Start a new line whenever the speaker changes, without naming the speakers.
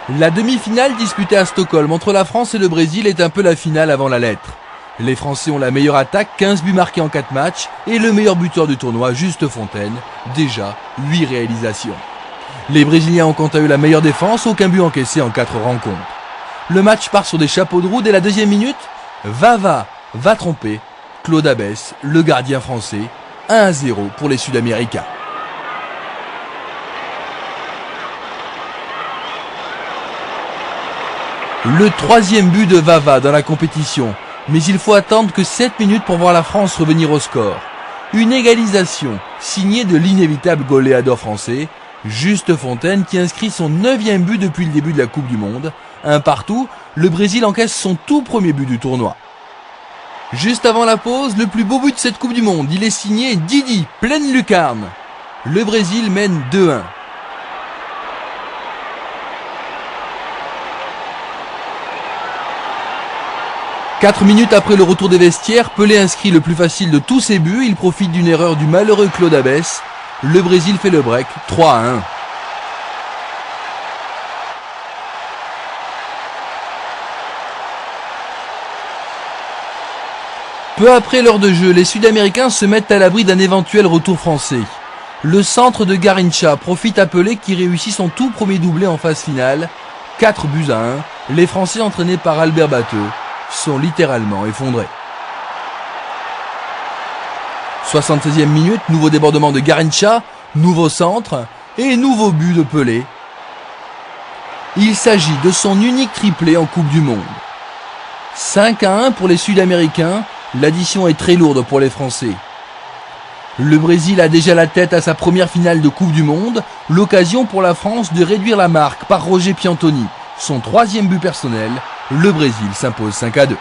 La demi-finale disputée à Stockholm entre la France et le Brésil est un peu la finale avant la lettre. Les Français ont la meilleure attaque, 15 buts marqués en 4 matchs, et le meilleur buteur du tournoi, Juste Fontaine, déjà 8 réalisations. Les Brésiliens ont quant à eux la meilleure défense, aucun but encaissé en 4 rencontres. Le match part sur des chapeaux de roue dès la deuxième minute. Vava va tromper Claude Abès, le gardien français, 1-0 pour les Sud-Américains. Le troisième but de Vava dans la compétition, mais il faut attendre que 7 minutes pour voir la France revenir au score. Une égalisation signée de l'inévitable goléador français, Juste Fontaine, qui inscrit son 9e but depuis le début de la Coupe du Monde. Un partout, le Brésil encaisse son tout premier but du tournoi. Juste avant la pause, le plus beau but de cette Coupe du Monde, il est signé Didi, pleine lucarne. Le Brésil mène 2-1. Quatre minutes après le retour des vestiaires, Pelé inscrit le plus facile de tous ses buts. Il profite d'une erreur du malheureux Claude Abès. Le Brésil fait le break, 3-1. Peu après l'heure de jeu, les Sud-Américains se mettent à l'abri d'un éventuel retour français. Le centre de Garrincha profite à Pelé qui réussit son tout premier doublé en phase finale. 4 buts à 1. Les Français entraînés par Albert Batteux sont littéralement effondrés. 76e minute, nouveau débordement de Garrincha, nouveau centre et nouveau but de Pelé. Il s'agit de son unique triplé en Coupe du Monde. 5-1 pour les Sud-Américains, l'addition est très lourde pour les Français. Le Brésil a déjà la tête à sa première finale de Coupe du Monde, l'occasion pour la France de réduire la marque par Roger Piantoni. Son 3e but personnel, le Brésil s'impose 5-2.